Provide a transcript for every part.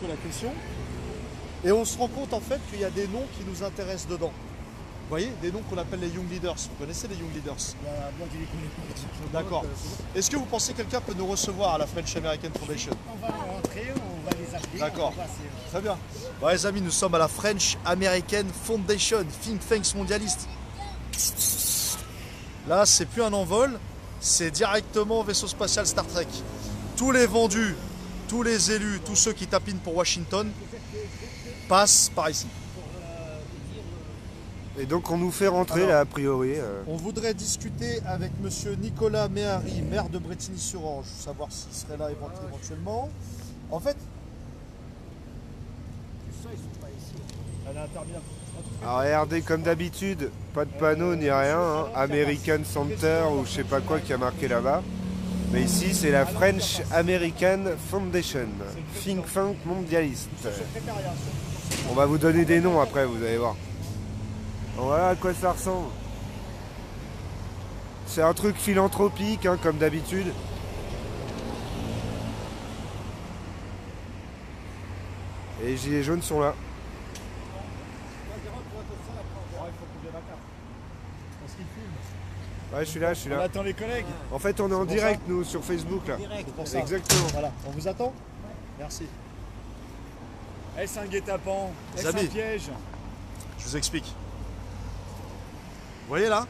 la question. Et on se rend compte en fait qu'il y a des noms qui nous intéressent dedans. Vous voyez, des noms qu'on appelle les Young Leaders. Vous connaissez les Young Leaders? Moi, je les connais pas. D'accord. Est-ce que vous pensez que quelqu'un peut nous recevoir à la French American Foundation? On va rentrer, on va les appeler. D'accord. Très bien. Bon, les amis, nous sommes à la French American Foundation, think tanks mondialiste. Là, c'est plus un envol, c'est directement vaisseau spatial Star Trek. Tous les vendus, tous les élus, tous ceux qui tapinent pour Washington passent par ici. Et donc on nous fait rentrer là a priori. On voudrait discuter avec monsieur Nicolas Méhari, maire de Brétigny-sur-Orge, savoir s'il serait là éventuellement. En fait, elle est interminable. Alors regardez comme d'habitude, pas de panneau ni rien, hein. American Center ou je sais pas quoi qui a marqué là-bas. Mais ici c'est la French American Foundation, think tank mondialiste. On va vous donner des noms après, vous allez voir. Voilà à quoi ça ressemble. C'est un truc philanthropique, hein, comme d'habitude. Et les gilets jaunes sont là. Ouais, je suis là, je suis On là. attend les collègues. En fait, on est en direct, nous, sur Facebook, là. C'est pour ça. Exactement. Voilà, on vous attend. Merci. Est-ce un guet-apens? Est-ce amis. un piège? Je vous explique. Vous voyez là?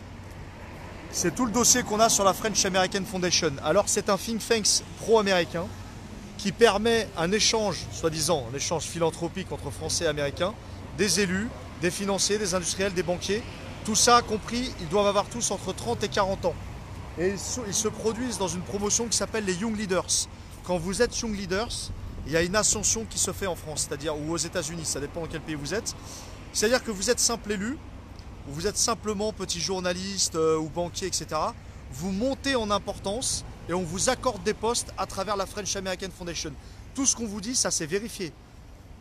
C'est tout le dossier qu'on a sur la French American Foundation. Alors c'est un think tank pro-américain qui permet un échange, soi-disant, un échange philanthropique entre Français et Américains, des élus, des financiers, des industriels, des banquiers. Tout ça compris, ils doivent avoir tous entre 30 et 40 ans. Et ils se produisent dans une promotion qui s'appelle les Young Leaders. Quand vous êtes Young Leaders, il y a une ascension qui se fait en France, c'est-à-dire ou aux États-Unis, ça dépend dans quel pays vous êtes. C'est-à-dire que vous êtes simple élu, ou vous êtes simplement petit journaliste ou banquier, etc. Vous montez en importance et on vous accorde des postes à travers la French American Foundation. Tout ce qu'on vous dit, ça c'est vérifié.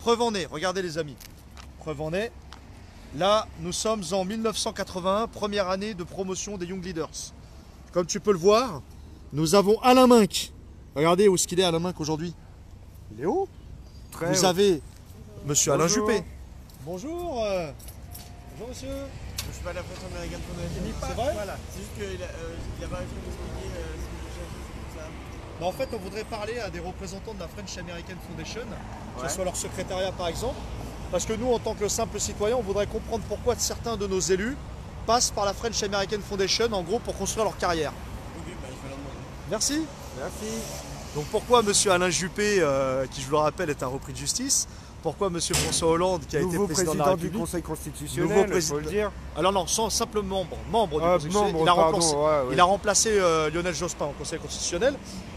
Preuve en est, regardez les amis. Preuve en est, là nous sommes en 1981, première année de promotion des Young Leaders. Comme tu peux le voir, nous avons Alain Minck. Regardez où est-ce qu'il est Alain Minck aujourd'hui. Il est où? Très Vous haut. avez monsieur Alain Bonjour. Juppé. Bonjour. Bonjour monsieur. Je suis pas la French American Foundation. C'est vrai? Voilà, c'est juste qu'il a pas réussi à m'expliquer ce que je cherchais, c'est pour ça. Bah, en fait, on voudrait parler à des représentants de la French American Foundation, que Ouais. ce soit leur secrétariat par exemple, parce que nous, en tant que simples citoyens, on voudrait comprendre pourquoi certains de nos élus passent par la French American Foundation, en gros, pour construire leur carrière. Ok, bah il faut leur demander. Merci. Merci. Donc pourquoi monsieur Alain Juppé, qui je vous le rappelle est un repris de justice, pourquoi monsieur François Hollande, qui a Nouveau été président de la président du République, Conseil Nouveau constitutionnel, il faut président- le dire. alors non, sans simple membre du Ah, Conseil constitutionnel, membre, il a pardon, remplacé, ouais, ouais. il a remplacé Lionel Jospin au Conseil constitutionnel.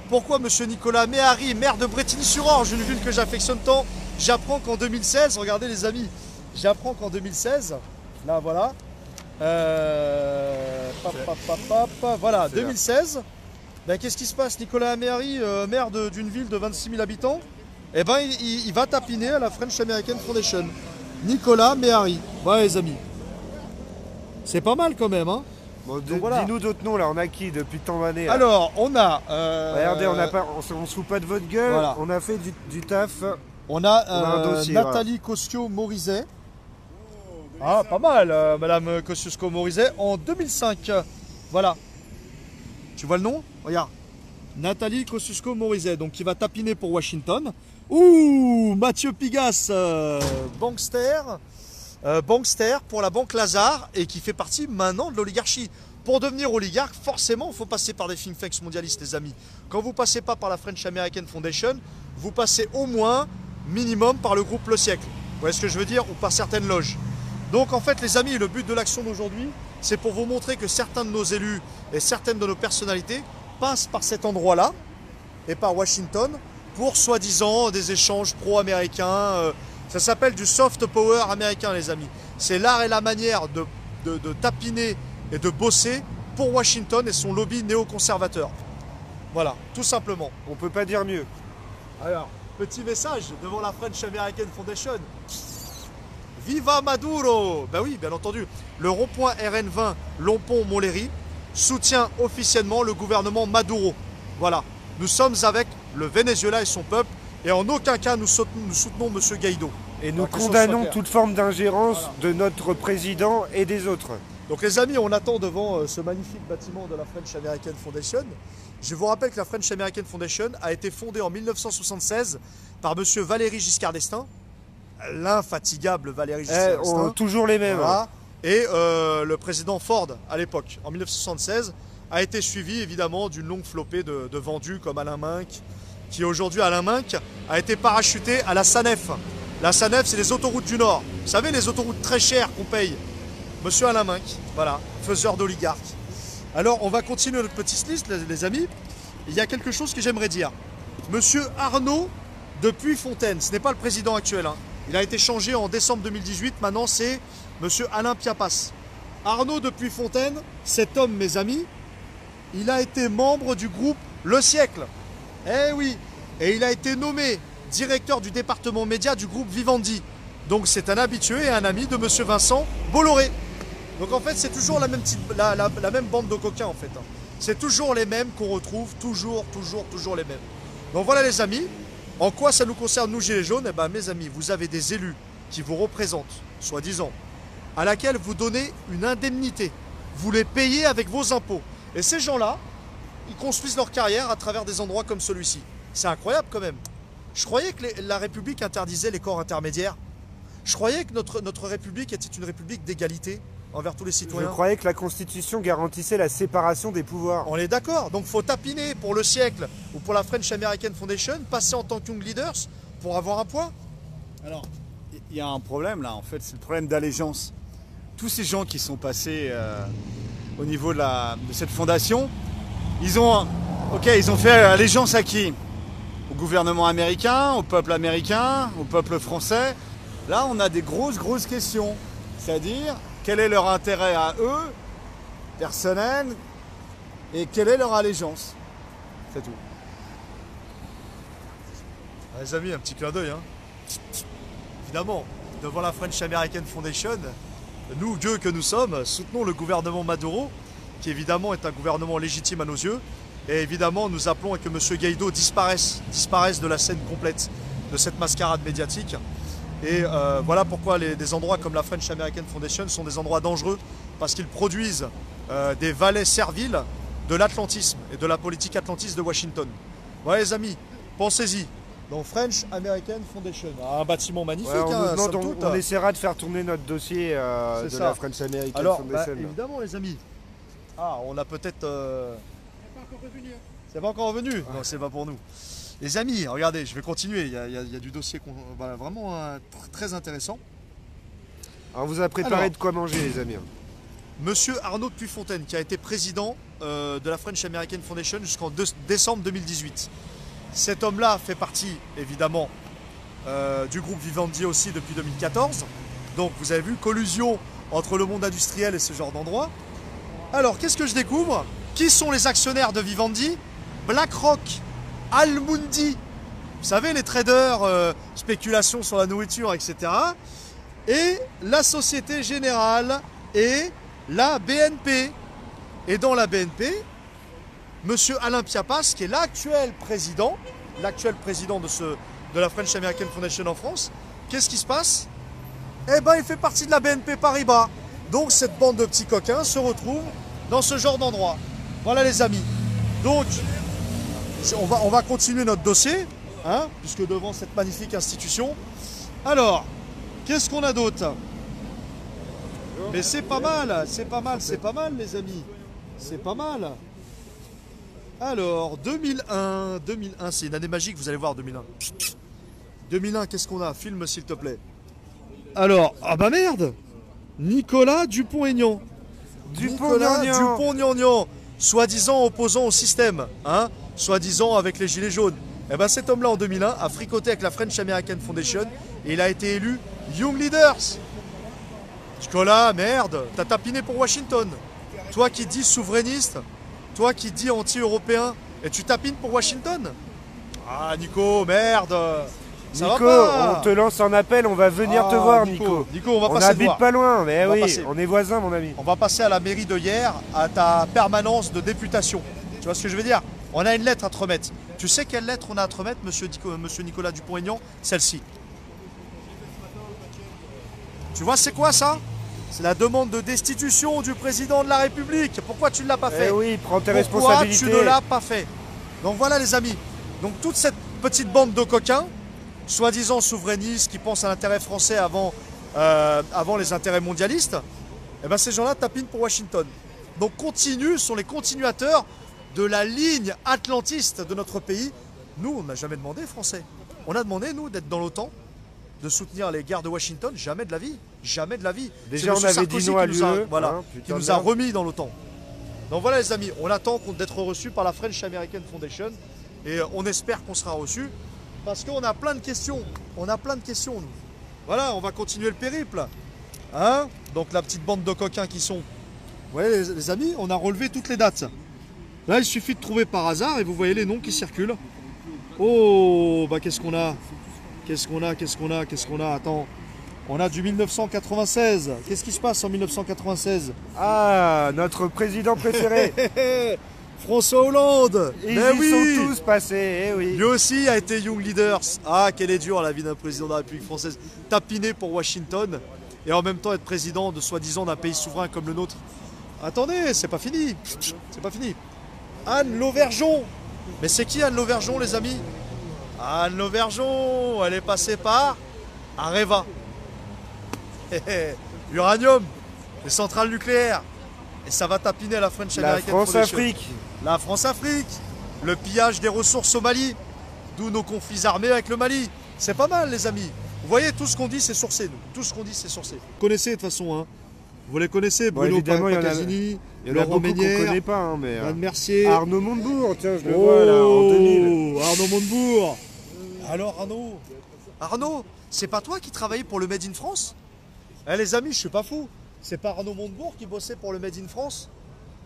Pourquoi monsieur Nicolas Méhari, maire de Brétigny-sur-Orge, une ville que j'affectionne tant, j'apprends qu'en 2016, regardez les amis, j'apprends qu'en 2016, là voilà, voilà, C'est là. 2016, ben, qu'est-ce qui se passe? Nicolas Méhari, maire d'une ville de 26 000 habitants, eh ben, il va tapiner à la French American Foundation. Nicolas Méhari, voilà les amis. C'est pas mal quand même, hein. Bon, Donc, voilà. dis-nous d'autres noms là, on a qui depuis tant d'années là? Alors, on a... Regardez, on se fout pas de votre gueule, voilà. on a fait du taf. On a, un dossier, Nathalie Kosciusko-Morizet. Ah, pas mal, madame Kosciusko-Morizet, en 2005. Voilà. Tu vois le nom? Regarde. Nathalie Kosciusko-Morizet, donc qui va tapiner pour Washington. Ouh, Mathieu Pigas, bankster. Bankster pour la Banque Lazare et qui fait partie maintenant de l'oligarchie. Pour devenir oligarque, forcément, il faut passer par des think tanks mondialistes, les amis. Quand vous ne passez pas par la French American Foundation, vous passez au moins, minimum, par le groupe Le Siècle. Vous voyez ce que je veux dire? Ou par certaines loges. Donc, en fait, les amis, le but de l'action d'aujourd'hui, c'est pour vous montrer que certains de nos élus et certaines de nos personnalités passent par cet endroit-là et par Washington pour, soi-disant, des échanges pro-américains. Ça s'appelle du soft power américain, les amis. C'est l'art et la manière de tapiner et de bosser pour Washington et son lobby néoconservateur. Voilà, tout simplement. On peut pas dire mieux. Alors, petit message devant la French American Foundation. Viva Maduro! Ben oui, bien entendu. Le rond-point RN20 Lompont-Montlhéry soutient officiellement le gouvernement Maduro. Voilà, nous sommes avec le Venezuela et son peuple Et en aucun cas, nous soutenons M. Guaido. Et nous Alors, que les choses condamnons soient claires. toute forme d'ingérence de notre président et des autres. Donc les amis, on attend devant ce magnifique bâtiment de la French American Foundation. Je vous rappelle que la French American Foundation a été fondée en 1976 par M. Valéry Giscard d'Estaing, l'infatigable Valéry Giscard d'Estaing. Toujours les mêmes. Voilà. Et le président Ford, à l'époque, en 1976, a été suivi évidemment d'une longue flopée de vendus comme Alain Minck, qui aujourd'hui, Alain Minck, a été parachuté à la SANEF. La SANEF, c'est les autoroutes du Nord. Vous savez, les autoroutes très chères qu'on paye. Monsieur Alain Minck, voilà, faiseur d'oligarques. Alors, on va continuer notre petite liste, les amis. Il y a quelque chose que j'aimerais dire. Monsieur Arnaud de Puyfontaine, ce n'est pas le président actuel, hein. Il a été changé en décembre 2018, maintenant c'est Monsieur Alain Piapas. Arnaud de Puyfontaine, cet homme, mes amis, il a été membre du groupe Le Siècle. Eh oui, et il a été nommé directeur du département média du groupe Vivendi. Donc c'est un habitué et un ami de Monsieur Vincent Bolloré. Donc en fait, c'est toujours la même, la même bande de coquins en fait. C'est toujours les mêmes qu'on retrouve, toujours les mêmes. Donc voilà les amis, en quoi ça nous concerne nous Gilets jaunes? Eh ben mes amis, vous avez des élus qui vous représentent, soi-disant, à laquelle vous donnez une indemnité. Vous les payez avec vos impôts. Et ces gens-là, ils construisent leur carrière à travers des endroits comme celui-ci. C'est incroyable quand même. Je croyais que la République interdisait les corps intermédiaires. Je croyais que notre République était une République d'égalité envers tous les citoyens. Je croyais que la Constitution garantissait la séparation des pouvoirs. On est d'accord. Donc faut tapiner pour Le Siècle ou pour la French American Foundation, passer en tant que Young Leaders pour avoir un poids. Alors, il y a un problème là, en fait, c'est le problème d'allégeance. Tous ces gens qui sont passés au niveau de cette fondation, ils ont fait allégeance à qui? Au gouvernement américain, au peuple français. Là, on a des grosses questions. C'est-à-dire, quel est leur intérêt à eux, personnel, et quelle est leur allégeance? C'est tout. Les amis, un petit clin d'œil. Hein. Évidemment, devant la French American Foundation, nous, gueux que nous sommes, soutenons le gouvernement Maduro, qui évidemment est un gouvernement légitime à nos yeux. Et évidemment, nous appelons à que M. Guaido disparaisse de la scène complète de cette mascarade médiatique. Et voilà pourquoi des endroits comme la French American Foundation sont des endroits dangereux, parce qu'ils produisent des valets serviles de l'atlantisme et de la politique atlantiste de Washington. Voilà les amis, pensez-y. Donc French American Foundation, un bâtiment magnifique. Ouais, hein, on essaiera de faire tourner notre dossier de la French American Alors, Foundation. évidemment les amis. Ah, on a peut-être... C'est pas encore revenu. Non, c'est pas pour nous. Les amis, regardez, je vais continuer. Il y a du dossier vraiment très intéressant. Alors, on vous a préparé de quoi manger, les amis. Monsieur Arnaud de Puyfontaine, qui a été président de la French American Foundation jusqu'en décembre 2018. Cet homme-là fait partie, évidemment, du groupe Vivendi aussi depuis 2014. Donc, vous avez vu, collusion entre le monde industriel et ce genre d'endroit. Alors, qu'est-ce que je découvre? Qui sont les actionnaires de Vivendi? BlackRock, Almundi, vous savez, les traders, spéculation sur la nourriture, etc. Et la Société Générale et la BNP. Et dans la BNP, Monsieur Alain Piapas, qui est l'actuel président de la French American Foundation en France, qu'est-ce qui se passe? Eh ben, il fait partie de la BNP Paribas. Donc, cette bande de petits coquins se retrouve dans ce genre d'endroit. Voilà les amis. Donc, on va continuer notre dossier, hein, puisque devant cette magnifique institution. Alors, qu'est-ce qu'on a d'autre? Mais c'est pas mal les amis. C'est pas mal. Alors, 2001, c'est une année magique, vous allez voir 2001. 2001, qu'est-ce qu'on a? Filme s'il te plaît. Alors, ah bah merde, Nicolas Dupont-Aignan. Dupont-Aignan, soi-disant opposant au système, hein, soi-disant avec les Gilets jaunes. Et ben cet homme-là en 2001 a fricoté avec la French American Foundation et il a été élu Young Leaders. Nicolas, merde, t'as tapiné pour Washington. Toi qui dis souverainiste, toi qui dis anti-européen, et tu tapines pour Washington? Ah Nico, merde. Ça Nico, va pas. on te lance un appel, on va venir te voir, Nico. Nico, on va on passer habite pas loin, mais oui, passer. on est voisins, mon ami. On va passer à la mairie de hier, à ta permanence de députation. Tu vois ce que je veux dire? On a une lettre à te remettre. Tu sais quelle lettre on a à te remettre, monsieur Nicolas Dupont-Aignan? Celle-ci. Tu vois c'est quoi ça? C'est la demande de destitution du président de la République. Pourquoi tu ne l'as pas fait? Eh oui, prends tes Pourquoi responsabilités. tu ne l'as pas fait? Donc voilà les amis. Donc toute cette petite bande de coquins, soi-disant souverainistes, qui pensent à l'intérêt français avant les intérêts mondialistes, eh ben ces gens-là tapinent pour Washington. Donc sont les continuateurs de la ligne atlantiste de notre pays. Nous, on n'a jamais demandé, Français. On a demandé, nous, d'être dans l'OTAN, de soutenir les guerres de Washington. Jamais de la vie. Jamais de la vie. Déjà, C'est on monsieur avait dit Sarkozy non à qui nous a, l'UE, voilà, hein, qui putain nous de a merde. remis dans l'OTAN. Donc voilà les amis, on attend d'être reçus par la French American Foundation et on espère qu'on sera reçus parce qu'on a plein de questions. On a plein de questions, nous. Voilà, on va continuer le périple. Hein? Donc la petite bande de coquins qui sont... Vous voyez les amis, on a relevé toutes les dates. Là, il suffit de trouver par hasard et vous voyez les noms qui circulent. Oh, bah qu'est-ce qu'on a? Qu'est-ce qu'on a? Attends, on a du 1996. Qu'est-ce qui se passe en 1996? Ah, notre président préféré. François Hollande. Ils Mais y oui, sont tous passés, eh oui. lui aussi a été Young Leaders. Ah, quelle est dure la vie d'un président de la République française. Tapiné pour Washington et en même temps être président de soi-disant d'un pays souverain comme le nôtre. Attendez, c'est pas fini. C'est pas fini. Anne Lauvergeon. Mais c'est qui Anne Lauvergeon, les amis? Anne Lauvergeon, elle est passée par Areva. Uranium, les centrales nucléaires. Et ça va tapiner à la French La American Foundation. France-Afrique. La France-Afrique, le pillage des ressources au Mali, d'où nos conflits armés avec le Mali. C'est pas mal, les amis. Vous voyez, tout ce qu'on dit, c'est sourcé, nous. Tout ce qu'on dit, c'est sourcé. Vous connaissez de toute façon, hein. Vous les connaissez, Bon, Bruno évidemment, il y en a- Pacasini, Il y en a Laurent beaucoup qu'on Meunière, connaît pas, hein, mais... Anne Mercier. Arnaud Montebourg, tiens, je le vois là, en 2000. Arnaud Montebourg. Alors, Arnaud, c'est pas toi qui travaillais pour le Made in France? Eh les amis, je suis pas fou. C'est pas Arnaud Montebourg qui bossait pour le Made in France?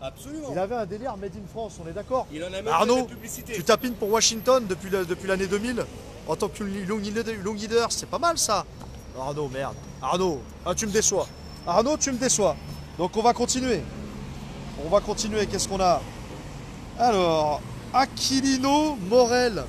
Absolument. Il avait un délire Made in France, on est d'accord? Il en a même fait Arnaud, la publicité. tu tapines pour Washington depuis l'année 2000 en tant que long leader, c'est pas mal ça. Arnaud, merde. Arnaud, ah, tu me déçois. Arnaud, tu me déçois. Donc on va continuer. On va continuer, qu'est-ce qu'on a? Alors, Aquilino Morel.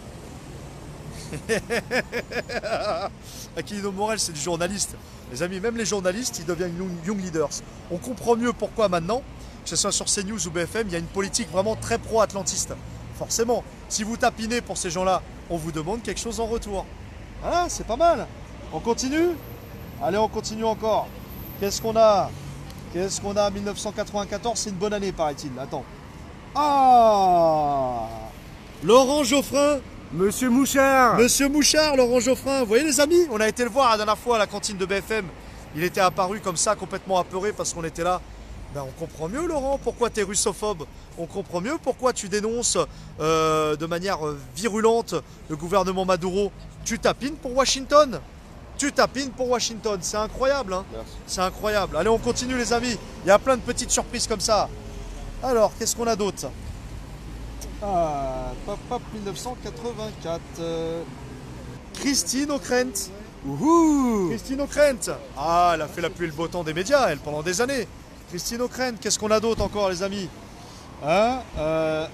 Aquilino Morel, c'est du journaliste. Les amis, même les journalistes, ils deviennent young leaders. On comprend mieux pourquoi maintenant, que ce soit sur CNews ou BFM, il y a une politique vraiment très pro-atlantiste. Forcément, si vous tapinez pour ces gens-là, on vous demande quelque chose en retour. Ah, c'est pas mal. On continue? Allez, on continue encore. Qu'est-ce qu'on a? Qu'est-ce qu'on a? 1994, c'est une bonne année, paraît-il. Attends. Ah, Laurent Geoffrin. Monsieur Mouchard. Monsieur Mouchard, Laurent Geoffrin. Vous voyez les amis? On a été le voir la dernière fois à la cantine de BFM. Il était apparu comme ça, complètement apeuré parce qu'on était là. Ben, on comprend mieux, Laurent, pourquoi tu es russophobe. On comprend mieux pourquoi tu dénonces de manière virulente le gouvernement Maduro. Tu tapines pour Washington. Tu tapines pour Washington. C'est incroyable, hein? C'est incroyable. Allez, on continue, les amis. Il y a plein de petites surprises comme ça. Alors, qu'est-ce qu'on a d'autre? Ah, pop, 1984. Christine O'Krent. Ouhou. Christine O'Krent. Ah, elle a fait la pluie et le beau temps des médias, elle, pendant des années. Christine O'Krent, qu'est-ce qu'on a d'autre encore, les amis? Hein?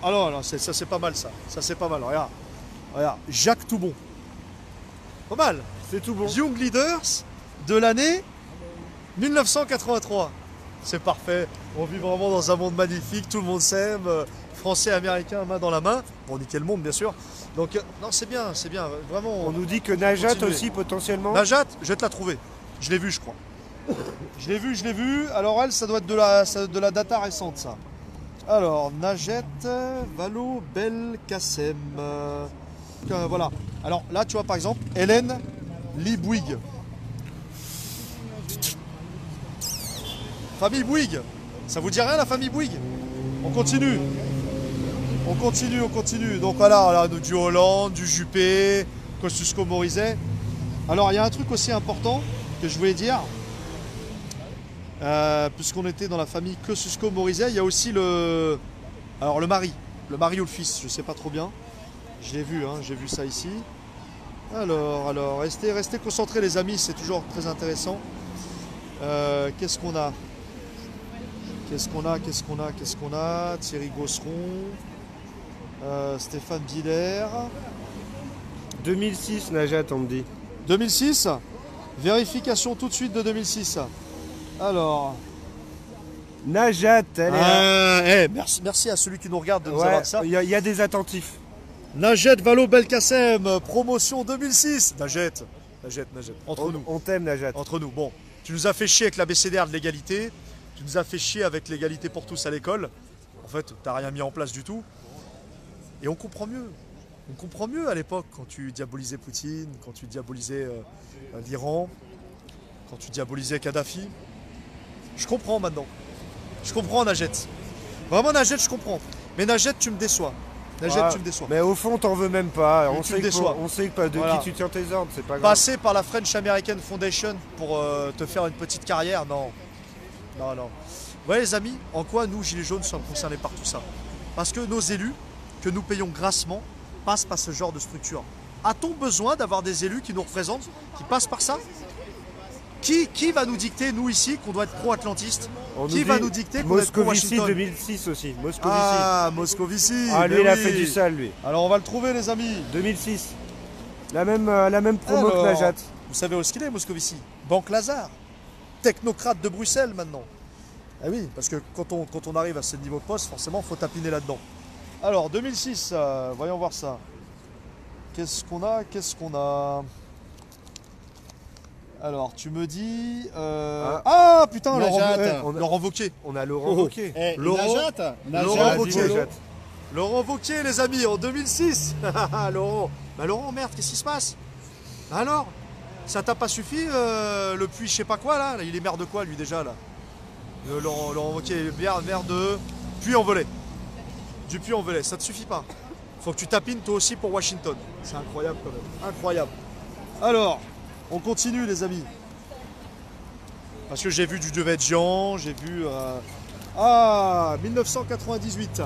Alors, non, ça c'est pas mal, ça. Ça c'est pas mal. Regarde. Regarde. Jacques Toubon. Pas mal. C'est tout bon. Young Leaders de l'année 1983. C'est parfait. On vit vraiment dans un monde magnifique. Tout le monde s'aime. Français, Américains, main dans la main. Pour niquer le monde, bien sûr. Donc, non, c'est bien, c'est bien. Vraiment. On nous dit que Najat Continuez. aussi, potentiellement. Najat, je vais te la trouver. Je l'ai vue, je crois. Je l'ai vue. Alors, elle, ça doit être de la data récente, ça. Alors, Najat, Valo, Belkacem. Voilà. Alors, là, tu vois, par exemple, Hélène Lee Bouygues. Famille Bouygues. Ça vous dit rien, la famille Bouygues? On continue. On continue. Donc voilà, du Hollande, du Juppé, Kosciusko-Morizet. Alors il y a un truc aussi important que je voulais dire. Puisqu'on était dans la famille Kosciusko-Morizet, il y a aussi le mari ou le fils, je sais pas trop bien. Je l'ai vu, hein, j'ai vu ça ici. Alors, restez concentrés les amis, c'est toujours très intéressant. Qu'est-ce qu'on a? Qu'est-ce qu'on a? Thierry Gosseron. Stéphane Biller. 2006, Najat, on me dit. 2006. Vérification tout de suite de 2006. Alors. Najat, elle est merci à celui qui nous regarde de nous là. avoir dit ça. Il y a des attentifs. Najet Valo Belkacem, promotion 2006. Najet. Entre nous. On t'aime, Najat. Entre nous. Bon, tu nous as fait chier avec l'abécédaire de l'égalité. Tu nous as fait chier avec l'égalité pour tous à l'école. En fait, tu n'as rien mis en place du tout. Et on comprend mieux. On comprend mieux à l'époque quand tu diabolisais Poutine, quand tu diabolisais l'Iran, quand tu diabolisais Kadhafi. Je comprends maintenant. Je comprends, Najet. Vraiment, Najet, je comprends. Mais Najet, tu me déçois. Najet, tu me déçois. Mais au fond, t'en veux même pas. Mais On tu sait, me déçois. on sait pas de Voilà. qui tu tiens tes ordres, c'est pas grave. Passer par la French American Foundation pour te faire une petite carrière, non. Non. Vous voyez les amis, en quoi nous, Gilets jaunes, sommes concernés par tout ça? Parce que nos élus, que nous payons grassement, passent par ce genre de structure. A-t-on besoin d'avoir des élus qui nous représentent, qui passent par ça? Qui va nous dicter, nous ici, qu'on doit être pro-atlantiste? Qui va nous dicter qu'on doit être Moscovici pro-Washington? 2006 aussi. Moscovici. Ah, Moscovici. Ah, lui, mais il a oui. fait du sale, lui. Alors on va le trouver, les amis. 2006. La même promo que Alors, Najat. Vous savez où est-ce qu'il est, Moscovici? Banque Lazare. Technocrate de Bruxelles, maintenant. Ah oui, parce que quand on arrive à ce niveau de poste, forcément, il faut tapiner là-dedans. Alors, 2006, voyons voir ça. Qu'est-ce qu'on a? Alors, tu me dis... Ah, putain, Najat. Laurent Wauquiez. On a Laurent Wauquiez. Laurent Najat. Wauquiez. Laurent Wauquiez, les amis, en 2006. Laurent. Bah Laurent, merde, qu'est-ce qui se passe? Alors, ça t'a pas suffi, le puits je sais pas quoi, là? Il est maire de quoi, lui, déjà, là? Laurent Wauquiez, maire de Puy-en-Velay. Du Puy-en-Velay, ça te suffit pas. Faut que tu tapines toi aussi pour Washington. C'est incroyable, quand même. Incroyable. Alors, on continue, les amis. Parce que j'ai vu du Devedjian, j'ai vu... 1998.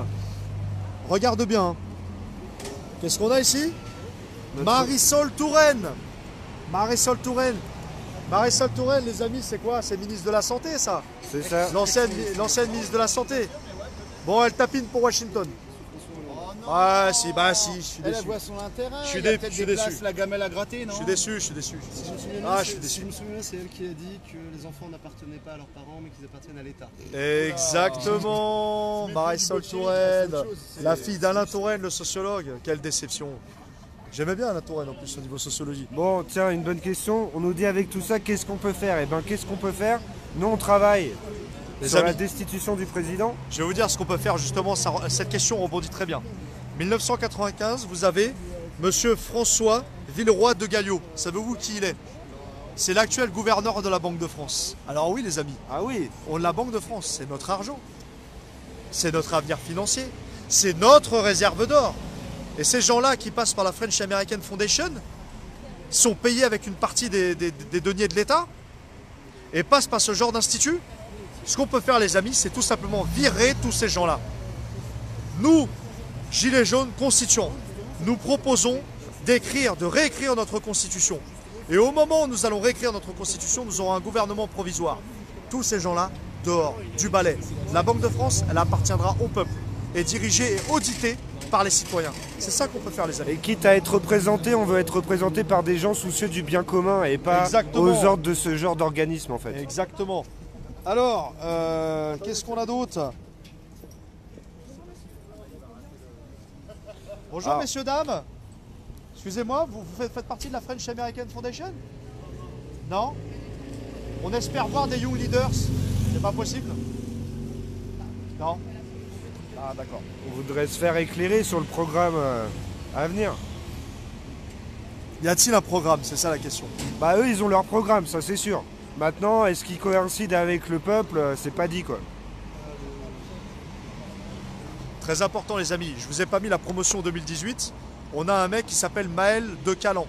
Regarde bien. Qu'est-ce qu'on a ici? Marisol Touraine. Marisol Touraine, les amis, c'est quoi? C'est ministre de la Santé, ça? C'est ça. L'ancienne ministre de la Santé. Bon, elle tapine pour Washington. Ah, si, je suis Elle déçu. voit son intérêt. Je suis il y a dé- peut-être je suis des déçu. places, la gamelle à gratter, non? Je suis déçu. Si je me souviens bien, Ah, je c'est- suis déçu. si je me souviens bien, c'est elle qui a dit que les enfants n'appartenaient pas à leurs parents, mais qu'ils appartiennent à l'État. Exactement. Marisol Touraine, la fille d'Alain Touraine, le sociologue. Quelle déception. J'aimais bien Alain Touraine en plus au niveau sociologie. Bon, tiens, une bonne question. On nous dit avec tout ça, qu'est-ce qu'on peut faire? Eh ben, qu'est-ce qu'on peut faire? Nous, on travaille Les sur la amis, destitution du président. je vais vous dire ce qu'on peut faire justement. Cette question rebondit très bien. 1995, vous avez Monsieur François Villeroy de Galliot. Savez-vous qui il est? C'est l'actuel gouverneur de la Banque de France. Alors oui, les amis, Ah oui. la Banque de France, c'est notre argent. C'est notre avenir financier. C'est notre réserve d'or. Et ces gens-là qui passent par la French American Foundation sont payés avec une partie des deniers de l'État et passent par ce genre d'institut. Ce qu'on peut faire, les amis, c'est tout simplement virer tous ces gens-là. Nous, Gilets jaunes constituants, nous proposons de réécrire notre constitution. Et au moment où nous allons réécrire notre constitution, nous aurons un gouvernement provisoire. Tous ces gens-là, dehors, du balai. La Banque de France, elle appartiendra au peuple et dirigée et auditée par les citoyens. C'est ça qu'on peut faire, les amis. Et quitte à être représenté, on veut être représenté par des gens soucieux du bien commun et pas Exactement. aux ordres de ce genre d'organisme, en fait. Exactement. Alors, qu'est-ce qu'on a d'autre? Bonjour, Ah. messieurs, dames. Excusez-moi, vous faites partie de la French American Foundation? Non? On espère voir des Young Leaders. C'est pas possible? Non? Ah, d'accord. On voudrait se faire éclairer sur le programme à venir. Y a-t-il un programme? C'est ça la question. Bah eux, ils ont leur programme, ça c'est sûr. Maintenant, est-ce qu'ils coïncident avec le peuple? C'est pas dit, quoi. Très important, les amis. Je vous ai pas mis la promotion 2018. On a un mec qui s'appelle Maël de Calan.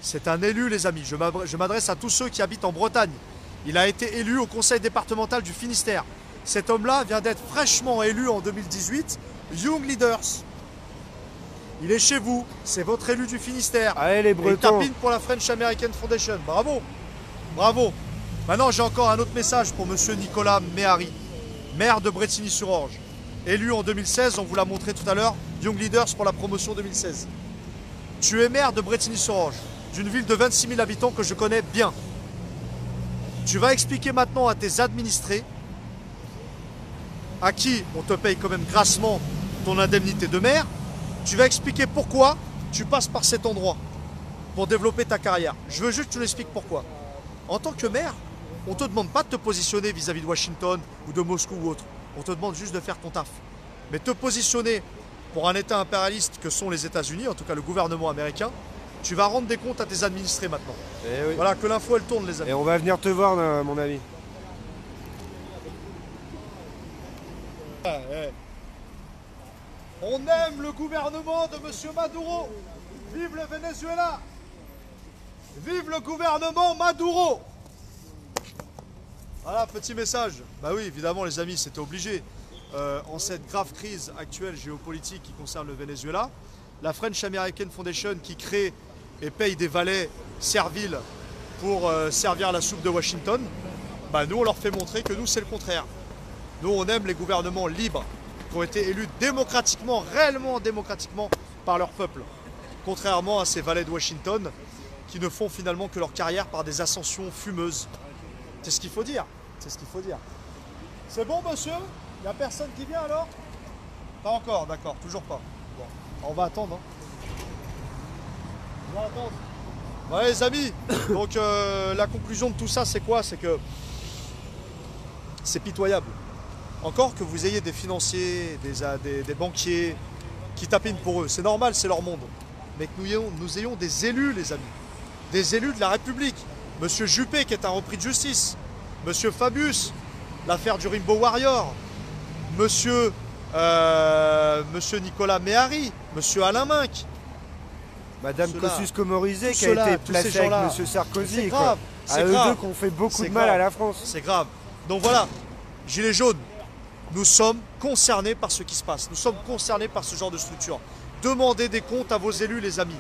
C'est un élu, les amis. Je m'adresse à tous ceux qui habitent en Bretagne. Il a été élu au conseil départemental du Finistère. Cet homme-là vient d'être fraîchement élu en 2018 Young Leaders. Il est chez vous. C'est votre élu du Finistère. Allez les Et il Bretons. tapine pour la French American Foundation. Bravo. Bravo. Maintenant, j'ai encore un autre message pour monsieur Nicolas Méhari, maire de Brétigny-sur-Orge. Élu en 2016, on vous l'a montré tout à l'heure, Young Leaders pour la promotion 2016. Tu es maire de Brétigny-sur-Orge, d'une ville de 26 000 habitants que je connais bien. Tu vas expliquer maintenant à tes administrés, à qui on te paye quand même grassement ton indemnité de maire, tu vas expliquer pourquoi tu passes par cet endroit pour développer ta carrière. Je veux juste que tu nous expliques pourquoi. En tant que maire, on ne te demande pas de te positionner vis-à-vis de Washington ou de Moscou ou autre. On te demande juste de faire ton taf. Mais te positionner pour un État impérialiste que sont les États-Unis, en tout cas le gouvernement américain, tu vas rendre des comptes à tes administrés maintenant. Eh oui. Voilà, que l'info elle tourne les amis. Et on va venir te voir, mon ami. On aime le gouvernement de M. Maduro. Vive le Venezuela. Vive le gouvernement Maduro. Voilà, petit message. Bah oui, évidemment les amis, c'était obligé. En cette grave crise actuelle géopolitique qui concerne le Venezuela, la French American Foundation qui crée et paye des valets serviles pour servir la soupe de Washington, bah nous on leur fait montrer que nous c'est le contraire. Nous on aime les gouvernements libres qui ont été élus démocratiquement, réellement démocratiquement par leur peuple. Contrairement à ces valets de Washington qui ne font finalement que leur carrière par des ascensions fumeuses. C'est ce qu'il faut dire. C'est ce qu'il faut dire. C'est bon monsieur? Il n'y a personne qui vient alors? Pas encore, d'accord, toujours pas. Bon, on va attendre. Hein. On va attendre. Ouais les amis, donc la conclusion de tout ça c'est quoi? C'est que c'est pitoyable. Encore que vous ayez des financiers, des banquiers qui tapinent pour eux, c'est normal, c'est leur monde. Mais que nous ayons des élus les amis, des élus de la République. Monsieur Juppé qui est un repris de justice, Monsieur Fabius, l'affaire du Rainbow Warrior, Monsieur Nicolas Méhari, Monsieur Alain Minc, Madame Kosciusko-Morizet qui a ceux-là, été tous placée ces avec gens-là. Monsieur Sarkozy. C'est quoi. grave, À c'est eux grave. deux qu'on fait beaucoup C'est de mal grave. à la France. C'est grave. Donc voilà, Gilets jaunes, nous sommes concernés par ce qui se passe. Nous sommes concernés par ce genre de structure. Demandez des comptes à vos élus, les amis.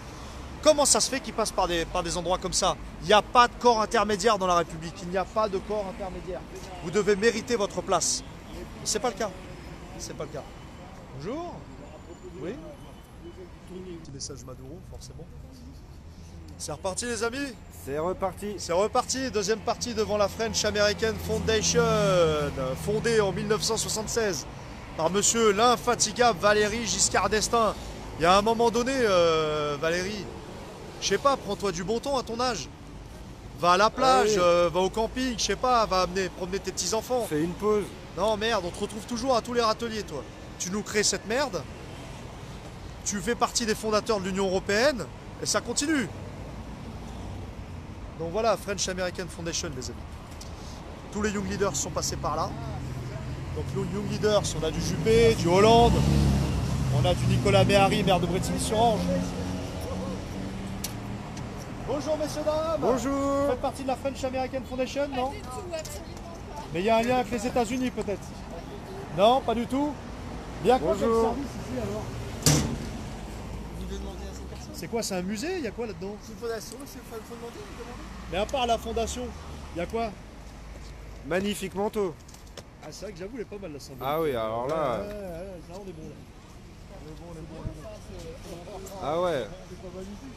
Comment ça se fait qu'ils passent par des endroits comme ça? Il n'y a pas de corps intermédiaire dans la République. Il n'y a pas de corps intermédiaire. Vous devez mériter votre place. C'est pas le cas. C'est pas le cas. Bonjour. Oui. Petit message Maduro, forcément. C'est reparti, les amis. C'est reparti. C'est reparti, deuxième partie devant la French American Foundation, fondée en 1976 par monsieur l'infatigable Valéry Giscard d'Estaing. Il y a un moment donné, Valéry, je sais pas, prends-toi du bon temps à ton âge. Va à la plage, va au camping, je sais pas, va promener tes petits-enfants. Fais une pause. Non, merde, on te retrouve toujours à tous les râteliers, toi. Tu nous crées cette merde, tu fais partie des fondateurs de l'Union Européenne, et ça continue. Donc voilà, French American Foundation, les amis. Tous les Young Leaders sont passés par là. Donc nous, Young Leaders, on a du Juppé, du Hollande, on a du Nicolas Méhari, maire de Brétigny-sur-Orge. Bonjour messieurs, dames. Bonjour. Vous faites partie de la French American Foundation, non? Mais il y a un lien avec les États-Unis peut-être? Non, pas du tout. Bien quoi comme Bonjour. service ici alors? C'est quoi, c'est un musée? Il y a quoi là-dedans? C'est une fondation, faut demander. Mais à part la fondation, il y a quoi? Magnifique manteau. Ah c'est vrai que j'avoue, il est pas mal la symbole. Ah oui, alors là. Là on est bon là. On est bon. Ah ouais. C'est pas magnifique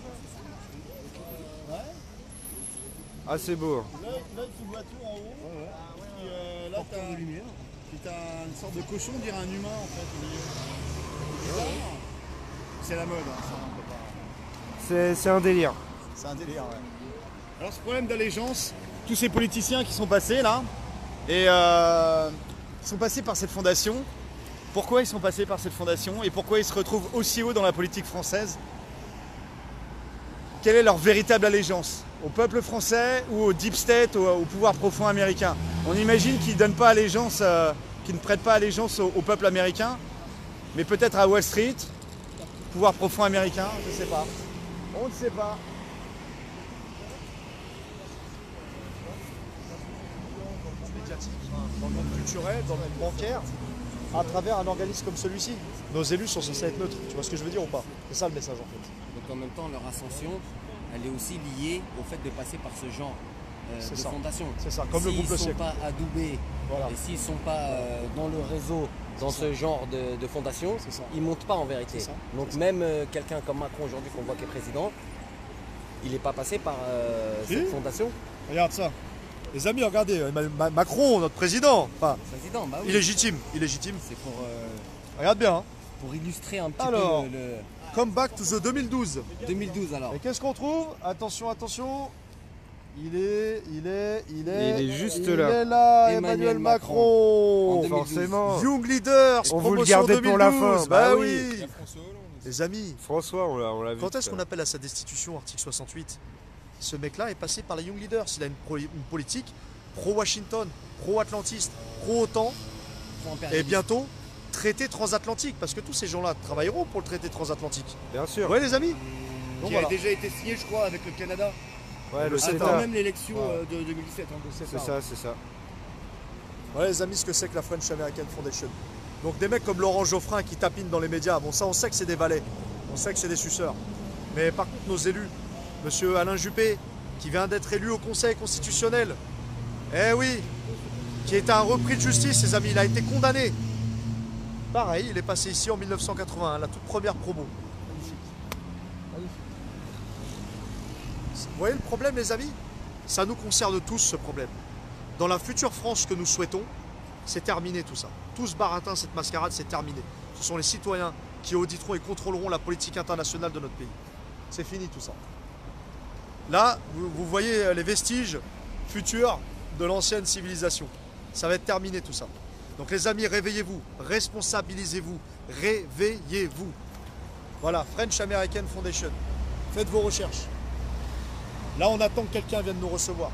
ça? Ouais. Ah c'est beau. Là, tu vois tout en haut. Puis là, t'as de lumière. Puis t'as une sorte de cochon, on dirait un humain en fait au milieu. C'est la mode, hein, ça on peut pas. C'est un délire. C'est un délire, ouais. Alors ce problème d'allégeance, tous ces politiciens qui sont passés là, et ils sont passés par cette fondation. Pourquoi ils sont passés par cette fondation et pourquoi ils se retrouvent aussi haut dans la politique française? Quelle est leur véritable allégeance? Au peuple français ou au deep state, au pouvoir profond américain? On imagine qu'ils donnent pas allégeance, qu'ils ne prêtent pas allégeance au peuple américain, mais peut-être à Wall Street, pouvoir profond américain, je ne sais pas. On ne sait pas. Médiatique, dans le monde culturel, dans le monde bancaire, à travers un organisme comme celui-ci. Nos élus sont censés être neutres, tu vois ce que je veux dire ou pas? C'est ça le message en fait. Donc en même temps, leur ascension, elle est aussi liée au fait de passer par ce genre de fondation. C'est ça, comme le groupe Le S'ils ne sont Siècle. pas adoubés Voilà. et s'ils ne sont pas dans le réseau dans ce genre de fondation, C'est ça. ils ne montent pas en vérité. C'est ça. Donc C'est ça. même quelqu'un comme Macron aujourd'hui qu'on voit qui est président, il n'est pas passé par Si. cette fondation. Regarde ça. Les amis, regardez, Macron, notre président, enfin, Président, bah oui. illégitime. C'est Regarde bien, hein. pour illustrer un petit Alors. peu le Come back to the 2012. 2012 alors. Et qu'est-ce qu'on trouve? Attention, attention. Il est juste il là. est là, Emmanuel Emmanuel Macron. Macron. En 2012. Forcément. Young Leaders, On vous le promotion gardait pour la 2012. fin. Bah Bah oui. Les amis, François, on l'a vu. quand est-ce tout à qu'on appelle à sa destitution, article 68? Ce mec-là est passé par les Young Leaders. Il a une politique pro-Washington, pro-atlantiste, pro-OTAN et bientôt traité transatlantique. Parce que tous ces gens-là travailleront pour le traité transatlantique. l'heure. Bien sûr. Vous voyez les amis? Donc Qui voilà. a déjà été signé, je crois, avec le Canada. Ouais, le C'est Avant CETA. même l'élection Ouais. de 2017. hein. C'est ça, c'est ça. Voilà les amis ce que c'est que la French American Foundation. Donc des mecs comme Laurent Geoffrin qui tapinent dans les médias, bon ça on sait que c'est des valets, on sait que c'est des suceurs. Mais par contre nos élus, monsieur Alain Juppé, qui vient d'être élu au Conseil constitutionnel, eh oui, qui est un repris de justice les amis, il a été condamné. Pareil, il est passé ici en 1981, la toute première promo. Magnifique. Magnifique. Vous voyez le problème les amis? Ça nous concerne tous ce problème. Dans la future France que nous souhaitons, c'est terminé tout ça. Tout ce baratin, cette mascarade, c'est terminé. Ce sont les citoyens qui auditeront et contrôleront la politique internationale de notre pays. C'est fini tout ça. Là, vous voyez les vestiges futurs de l'ancienne civilisation. Ça va être terminé tout ça. Donc les amis, réveillez-vous, responsabilisez-vous, réveillez-vous. Voilà, French American Foundation. Faites vos recherches. Là, on attend que quelqu'un vienne nous recevoir.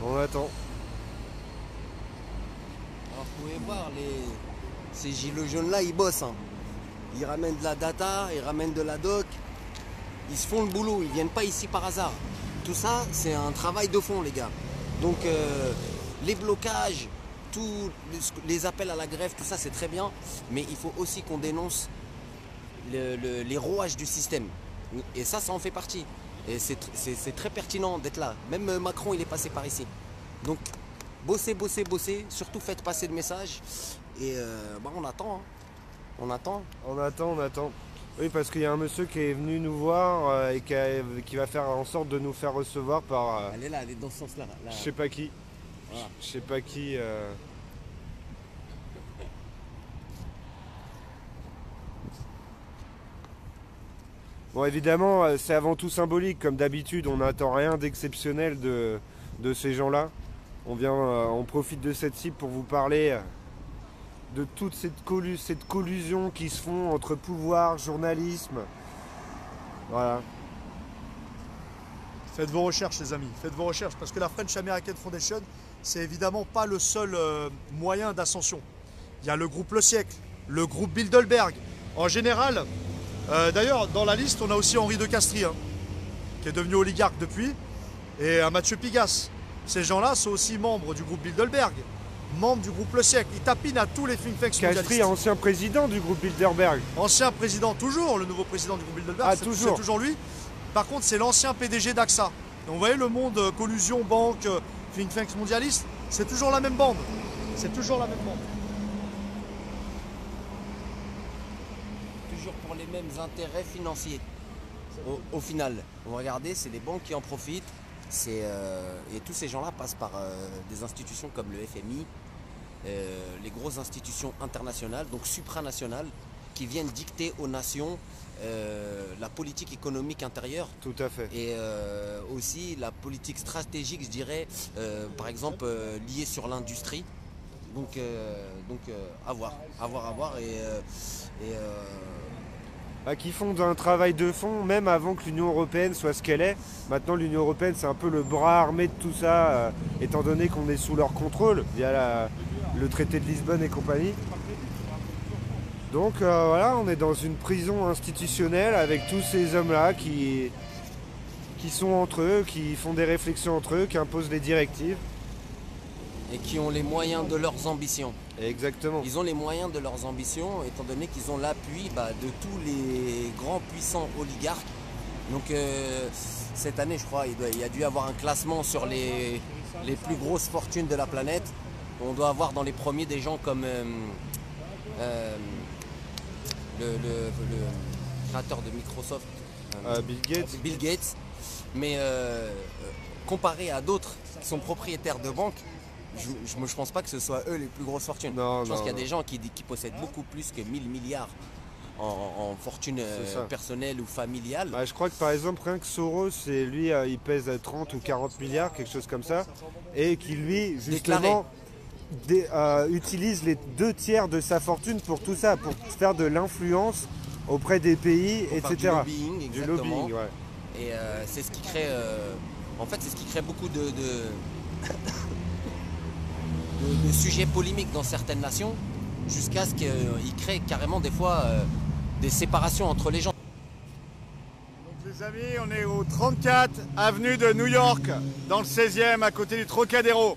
On attend. Alors vous pouvez voir, ces gilets jaunes là, ils bossent. Hein. Ils ramènent de la data, ils ramènent de la doc. Ils se font le boulot, ils viennent pas ici par hasard. Tout ça, c'est un travail de fond, les gars. Donc les blocages, tous les appels à la grève, tout ça, c'est très bien. Mais il faut aussi qu'on dénonce les rouages du système. Et ça en fait partie. Et c'est très pertinent d'être là. Même Macron, il est passé par ici. Donc, bossez, bossez, bossez. Surtout, faites passer le message. Et on attend. Hein. On attend. On attend, on attend. Oui, parce qu'il y a un monsieur qui est venu nous voir et qui va faire en sorte de nous faire recevoir par Elle est là, elle est dans ce sens-là. Là. je sais pas qui. Voilà. Je sais pas qui. Bon, évidemment, c'est avant tout symbolique. Comme d'habitude, on n'attend rien d'exceptionnel de ces gens-là. On profite de cette cible pour vous parler de toute cette collusion qui se font entre pouvoir, journalisme. Voilà. Faites vos recherches les amis, faites vos recherches parce que la French American Foundation, c'est évidemment pas le seul moyen d'ascension. Il y a le groupe Le Siècle, le groupe Bilderberg. En général, d'ailleurs dans la liste on a aussi Henri de Castries, hein, qui est devenu oligarque depuis, et Mathieu Pigasse. Ces gens-là sont aussi membres du groupe Bilderberg, membres du groupe Le Siècle. Ils tapinent à tous les think tanks Castries, mondialistes. ancien président du groupe Bilderberg. Ancien président, toujours le nouveau président du groupe Bilderberg, Ah, c'est toujours. toujours lui. Par contre, c'est l'ancien PDG d'AXA. Donc, vous voyez, le monde collusion, banque, think tanks mondialistes, c'est toujours la même bande. C'est toujours la même bande. Toujours pour les mêmes intérêts financiers. Au final, on va regarder, c'est les banques qui en profitent. Et tous ces gens-là passent par des institutions comme le FMI, les grosses institutions internationales, donc supranationales, qui viennent dicter aux nations la politique économique intérieure Tout à fait. et aussi la politique stratégique, je dirais, par exemple liée sur l'industrie. Donc à voir Qui font un travail de fond, même avant que l'Union Européenne soit ce qu'elle est. Maintenant, l'Union Européenne, c'est un peu le bras armé de tout ça, étant donné qu'on est sous leur contrôle, via le traité de Lisbonne et compagnie. Donc voilà, on est dans une prison institutionnelle avec tous ces hommes-là qui sont entre eux, qui font des réflexions entre eux, qui imposent des directives. et qui ont les moyens de leurs ambitions. Exactement. Ils ont les moyens de leurs ambitions, étant donné qu'ils ont l'appui de tous les grands puissants oligarques. Donc cette année, je crois, il y a dû avoir un classement sur les plus grosses fortunes de la planète. On doit avoir dans les premiers des gens comme le créateur de Microsoft, Bill Gates. Bill Gates. Mais comparé à d'autres qui sont propriétaires de banques, je pense pas que ce soit eux les plus grosses fortunes. Non, je pense non, qu'il y a non. des gens qui possèdent beaucoup plus que 1000 milliards en fortune ça. personnelle ou familiale. Bah, je crois que par exemple, rien que Soros, lui, il pèse 30 ou 40 milliards, quelque chose comme ça, et qui lui, justement, utilise les 2 tiers de sa fortune pour tout ça, pour faire de l'influence auprès des pays, Pour etc. faire du lobbying, Du exactement. lobbying, ouais. Et c'est ce qui crée, en fait, c'est ce qui crée beaucoup de sujets polémiques dans certaines nations, jusqu'à ce qu'ils créent carrément des fois des séparations entre les gens. Donc les amis, on est au 34 avenue de New York, dans le 16e, à côté du Trocadéro.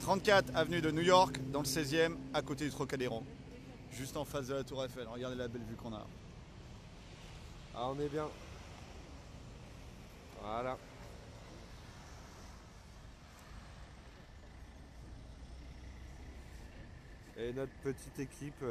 34 avenue de New York, dans le 16e, à côté du Trocadéro. Juste en face de la Tour Eiffel. Regardez la belle vue qu'on a. Ah, on est bien. Voilà. Et notre petite équipe